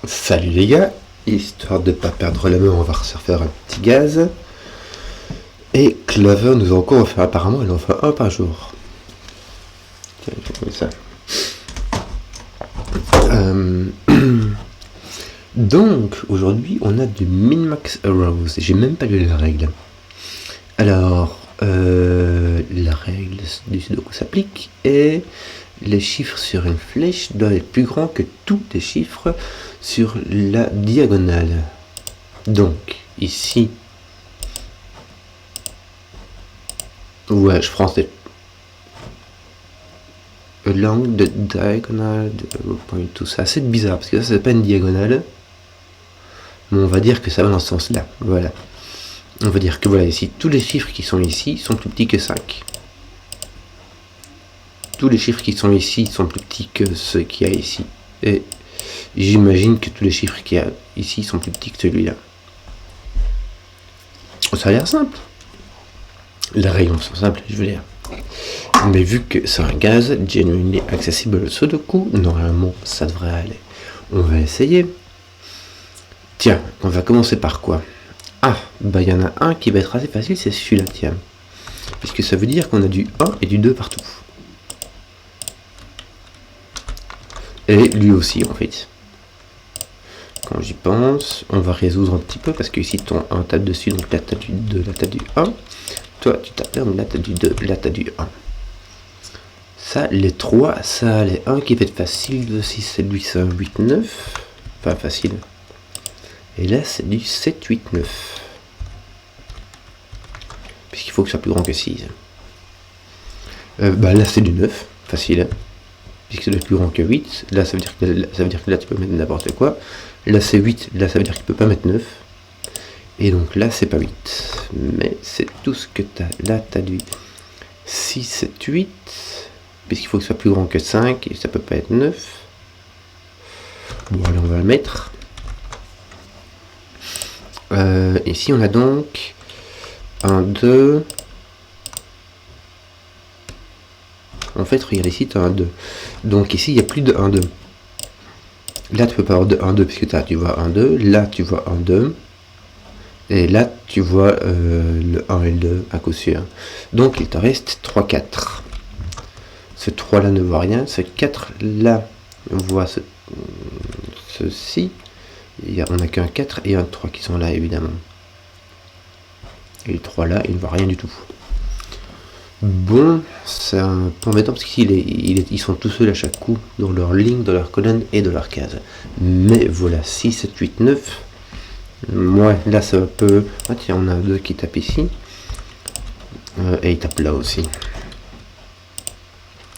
Salut les gars, histoire de pas perdre la main, on va se refaire un petit gaz. Et Clover nous a encore offert, apparemment elle en fait un par jour. Tiens, je vais ça. Donc aujourd'hui on a du min-max arrows, j'ai même pas lu la règle. Alors la règle du sudoku s'applique et les chiffres sur une flèche doivent être plus grands que tous les chiffres sur la diagonale. Donc ici, ouais, je prends cette langue de diagonale, de point, tout ça. C'est bizarre parce que ça c'est pas une diagonale, mais on va dire que ça va dans ce sens-là. Voilà. On va dire que voilà, ici, tous les chiffres qui sont ici sont plus petits que 5. Tous les chiffres qui sont ici sont plus petits que ceux qu'il y a ici. Et j'imagine que tous les chiffres qu'il y a ici sont plus petits que celui-là. Ça a l'air simple. Les règles sont simples, je veux dire. Mais vu que c'est un gaz genuinely accessible Sudoku, normalement ça devrait aller. On va essayer. Tiens, on va commencer par quoi? Ah, bah il y en a un qui va être assez facile, c'est celui-là, tiens. Puisque ça veut dire qu'on a du 1 et du 2 partout. Et lui aussi en fait. Quand j'y pense, on va résoudre un petit peu parce que ici ton 1 tape dessus, donc là t'as du 2, là t'as du 1. Toi tu tapes là, là t'as du 2, là t'as du 1. Ça, les 3, ça, les 1 qui va être facile de 6, c'est lui, c'est un 8, 9. Pas facile. Et là, c'est du 7, 8, 9. Puisqu'il faut que ce soit plus grand que 6. Bah là, c'est du 9, facile. Puisque c'est plus grand que 8. Là, ça veut dire que là, tu peux mettre n'importe quoi. Là, c'est 8. Là, ça veut dire qu'il ne peut pas mettre 9. Et donc là, c'est pas 8. Mais c'est tout ce que tu as. Là, tu as du 6, 7, 8. Puisqu'il faut que ce soit plus grand que 5. Et ça peut pas être 9. Bon, allez, on va le mettre. Ici, on a donc 1, 2. En fait, regarde ici, tu as un 2. Donc ici, il n'y a plus de 1, 2. Là, tu peux pas avoir de 1, 2, puisque tu vois 1, 2. Là, tu vois 1, 2. Et là, tu vois le 1 et le 2 à coup sûr. Donc, il te reste 3, 4. Ce 3-là ne voit rien. Ce 4-là voit ceci. On n'a qu'un 4 et un 3 qui sont là, évidemment. Et le 3-là, il ne voit rien du tout. Bon, c'est un peu embêtant parce qu'ils sont tous seuls à chaque coup, dans leur ligne, dans leur colonne et dans leur case. Mais voilà, 6, 7, 8, 9. Ouais, là ça peut... Ah tiens, on a 2 qui tapent ici. Et ils tapent là aussi.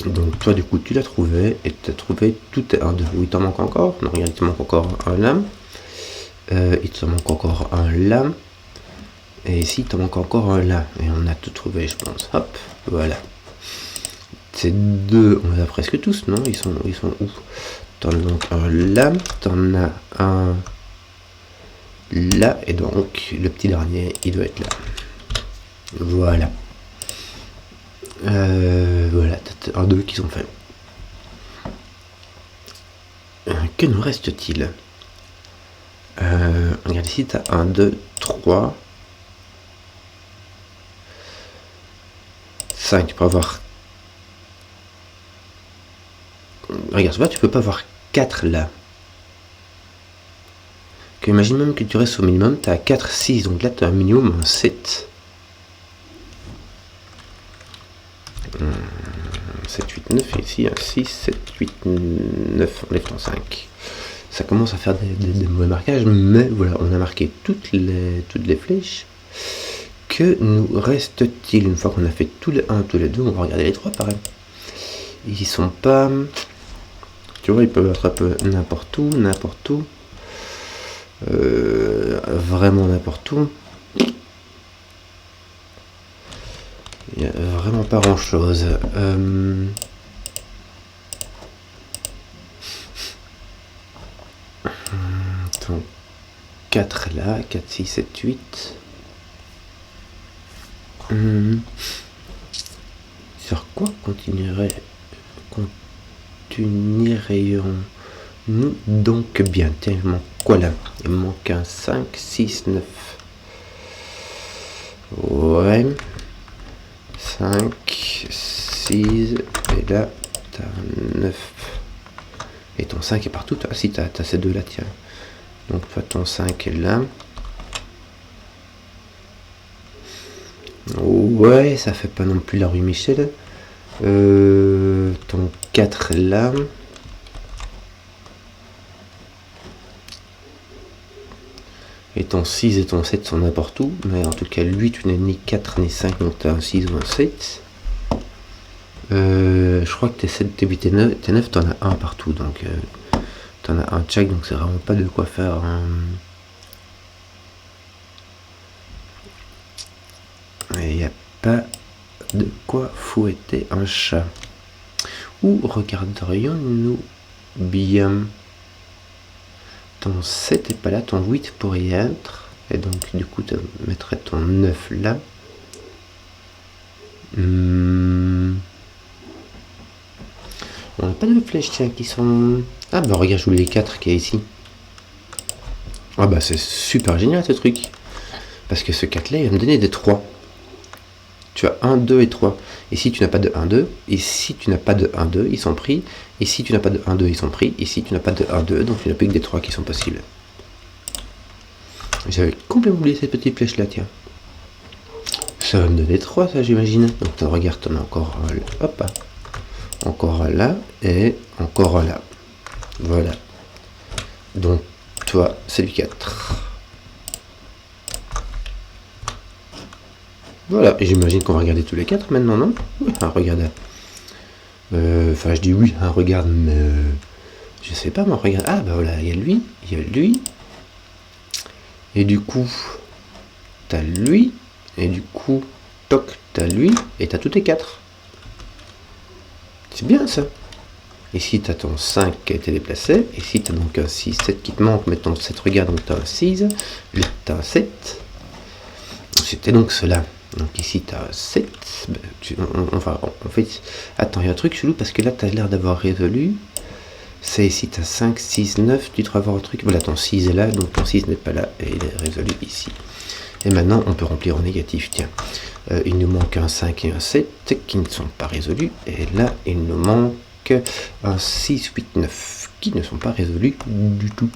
Donc toi du coup tu l'as trouvé, et tu as trouvé tout est 1, 2. Oui, il t'en manque encore. Non, regarde, il te manque encore un là. Il te manque encore un là. Et ici, il te manque encore un là. Et on a tout trouvé, je pense. Hop, voilà. Ces deux, on les a presque tous, non? Ils sont où? T'en as donc un là, t'en as un là, et donc le petit dernier, il doit être là. Voilà. Voilà, t'as un, deux qui sont faits. Que nous reste-t-il? Regarde ici, t'as 1, 2, 3, 5 pour avoir. Regarde, tu peux pas avoir 4 là. Imagine même que tu restes au minimum, tu as 4, 6, donc là tu as un minimum un 7. 7, 8, 9, et ici un 6, 7, 8, 9, on lève ton 5. Ça commence à faire des mauvais marquages, mais voilà, on a marqué toutes les flèches. Que nous reste-t-il une fois qu'on a fait tous les 1, tous les 2? On va regarder les 3 pareil. Ils sont pas... Tu vois, ils peuvent être un peu n'importe où, vraiment n'importe où. Il n'y a vraiment pas grand chose. 4 là, 4, 6, 7, 8. Sur quoi continuerions nous donc bien. Tiens, il manque quoi là? Il manque un 5, 6, 9. Ouais. 5, 6, et là, t'as 9. Et ton 5 est partout. Ah si, t'as ces deux là, tiens. Donc toi, ton 5 est là. Ouais, ça fait pas non plus la rue Michel. Ton 4 est là. Et ton 6 et ton 7 sont n'importe où. Mais en tout cas, lui, tu n'es ni 4 ni 5, donc tu as un 6 ou un 7. Je crois que tes 7, tes 8, tes 9, tu en as un partout. Donc, tu en as un chaque, donc c'est vraiment pas de quoi faire. Il n'y a pas de quoi fouetter un chat. Où regarderions-nous bien? Ton 7 n'est pas là, ton 8 pourrait y être. Et donc, du coup, tu mettrais ton 9 là. On n'a pas de flèches, tiens, qui sont... Ah, bah regarde, je voulais les 4 qui est ici. Ah, bah c'est super génial, ce truc. Parce que ce 4-là, il va me donner des 3. Tu as 1, 2 et 3. Et si tu n'as pas de 1, 2, et si tu n'as pas de 1, 2, ils sont pris. Et si tu n'as pas de 1, 2, ils sont pris. Et si tu n'as pas de 1, 2, donc tu n'as plus que des 3 qui sont possibles. J'avais complètement oublié cette petite flèche-là, tiens. Ça va me donner 3, ça, j'imagine. Donc, regarde, on a encore... Hop, encore là, et encore là. Voilà. Donc, toi, c'est le 4. Voilà, et j'imagine qu'on va regarder tous les 4 maintenant, non? Oui, regarde. Enfin, je dis oui, regarde, mais... je sais pas, moi, regarde. Ah, bah voilà, il y a lui, il y a lui. Et du coup, t'as lui, et du coup, toc, t'as lui, et t'as tous tes 4. C'est bien, ça. Ici, tu as ton 5 qui a été déplacé. Ici, tu as donc un 6, 7 qui te manque. Mais ton 7, regarde, donc tu as un 6. Là, tu as un 7. C'était donc cela. Donc ici, tu as un 7. Enfin, en fait, attends, il y a un truc chelou parce que là, tu as l'air d'avoir résolu. C'est ici, tu as 5, 6, 9. Tu devrais avoir un truc. Voilà, ton 6 est là. Donc ton 6 n'est pas là. Et il est résolu ici. Et maintenant, on peut remplir en négatif. Tiens, il nous manque un 5 et un 7 qui ne sont pas résolus. Et là, il nous manque un 6, 8, 9 qui ne sont pas résolus du tout.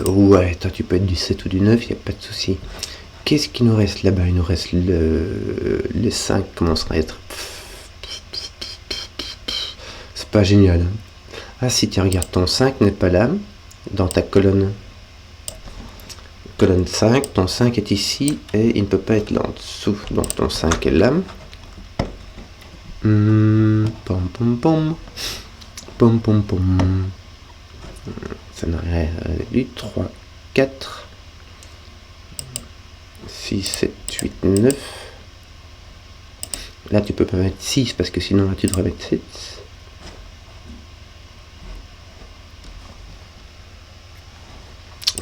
Ouais, toi tu peux être du 7 ou du 9, il n'y a pas de souci. Qu'est-ce qui nous reste là-bas? Il nous reste le 5 commencera à être... C'est pas génial. Ah si, tu regardes, ton 5 n'est pas là, dans ta colonne. Colonne 5, ton 5 est ici et il ne peut pas être là en dessous. Donc ton 5 est là. Pom pom pom. Pom pom pom. Ça n'aurait eu 3, 4, 6, 7, 8, 9. Là tu peux pas mettre 6 parce que sinon là tu devrais mettre 7.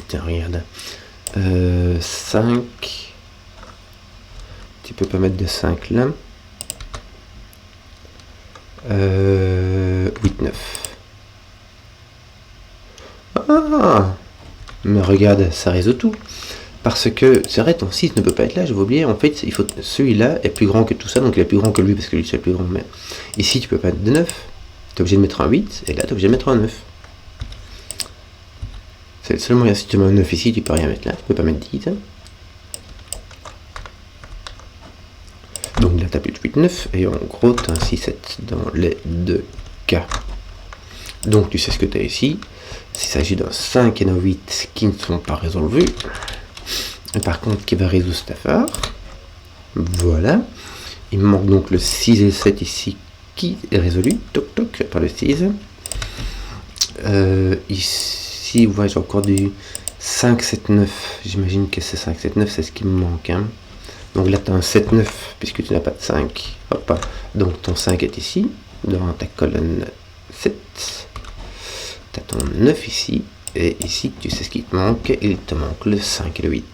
Tiens, regarde. 5. Tu peux pas mettre de 5 là. 8, 9. Ah, mais regarde, ça résout tout. Parce que, c'est vrai, ton 6 ne peut pas être là, je vais oublier. En fait, il faut celui-là est plus grand que tout ça, donc il est plus grand que lui, parce que lui c'est le plus grand. Mais ici, tu peux pas mettre de 9. Tu es obligé de mettre un 8, et là, tu es obligé de mettre un 9. C'est le seul moyen. Si tu mets un 9 ici, tu peux rien mettre là, tu peux pas mettre 10. Hein. Donc là, tu as plus de 8, 9, et en gros, tu as un 6, 7 dans les deux cas. Donc tu sais ce que tu as ici. S'il s'agit d'un 5 et d'un 8 qui ne sont pas résolus, et par contre qui va résoudre cette affaire, voilà. Il me manque donc le 6 et le 7 ici qui est résolu, toc toc, par le 6. Ici, ouais, j'ai encore du 5, 7, 9, j'imagine que c'est 5, 7, 9, c'est ce qui me manque. Hein. Donc là tu as un 7, 9, puisque tu n'as pas de 5. Hop. Donc ton 5 est ici, dans ta colonne 7. Tu as ton 9 ici, et ici tu sais ce qui te manque, il te manque le 5 et le 8,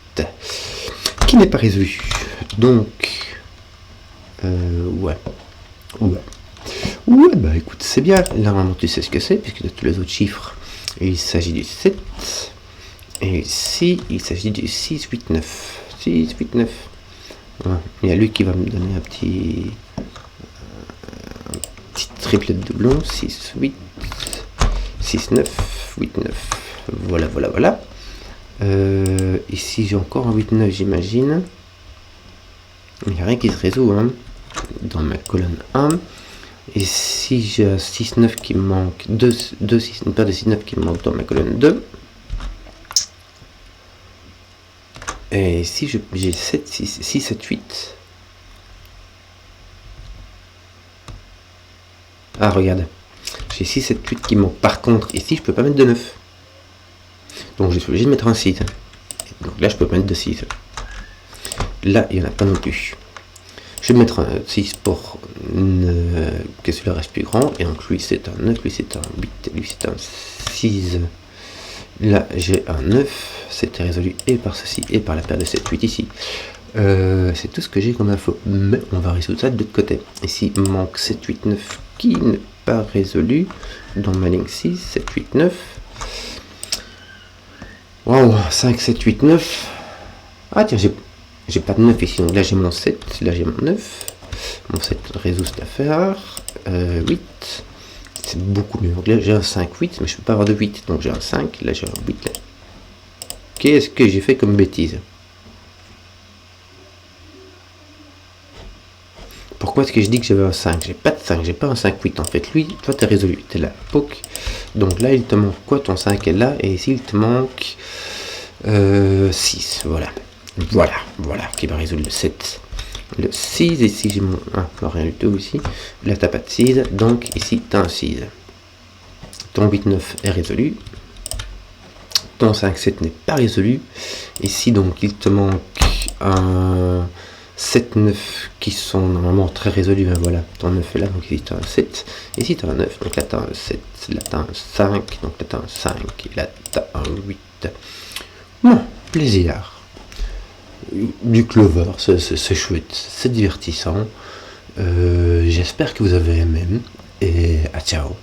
qui n'est pas résolu. Donc, ouais. Ouais. Ouais, bah écoute, c'est bien. Là, normalement, tu sais ce que c'est, puisque de tous les autres chiffres, il s'agit du 7. Et ici, il s'agit du 6, 8, 9. 6, 8, 9. Ouais. Il y a lui qui va me donner un petit triplet de doublon. 6, 8, 6, 9, 8, 9. Voilà, voilà, voilà. Ici, j'ai encore un 8, 9, j'imagine. Il n'y a rien qui se résout, hein, dans ma colonne 1. Et si j'ai un 6, 9 qui me manque, une paire de 6, 9 qui me manque dans ma colonne 2. Et si j'ai 7, 6, 6, 7, 8. Ah, regarde. J'ai 6, 7, 8 qui me manque. Par contre, ici, je peux pas mettre de 9. Donc, je suis obligé de mettre un 6. Donc là, je peux mettre de 6. Là, il n'y en a pas non plus. Je vais mettre un 6 pour que celui-là reste plus grand. Et donc lui c'est un 9, lui c'est un 8, lui c'est un 6. Là j'ai un 9. C'était résolu et par ceci et par la paire de 7, 8 ici. C'est tout ce que j'ai comme info. Mais on va résoudre ça de l'autre côté. Ici il manque 7, 8, 9 qui n'est pas résolu. Dans ma ligne 6, 7, 8, 9. Waouh, 5, 7, 8, 9. Ah tiens, j'ai pas de 9 ici, donc là j'ai mon 7, là j'ai mon 9. Mon 7 résout cette affaire. 8, c'est beaucoup mieux. Donc là j'ai un 5, 8, mais je peux pas avoir de 8, donc j'ai un 5, là j'ai un 8. Là. Qu'est-ce que j'ai fait comme bêtise? Pourquoi est-ce que je dis que j'avais un 5? J'ai pas de 5, j'ai pas un 5, 8 en fait. Lui, toi t'es résolu, t'es là, poc. Donc là il te manque quoi? Ton 5 est là, et ici il te manque 6, voilà. Voilà, qui va résoudre le 7. Le 6, ici j'ai mon 1, rien du tout ici. Là t'as pas de 6, donc ici t'as un 6. Ton 8, 9 est résolu. Ton 5, 7 n'est pas résolu. Ici donc il te manque un 7, 9 qui sont normalement très résolus. Ben voilà, ton 9 est là, donc ici t'as un 7. Ici t'as un 9, donc là t'as un 7. Là t'as un 5, donc là t'as un 5. Et là t'as un 8. Bon, plaisir. Du clover, c'est chouette, c'est divertissant. J'espère que vous avez aimé et à ciao.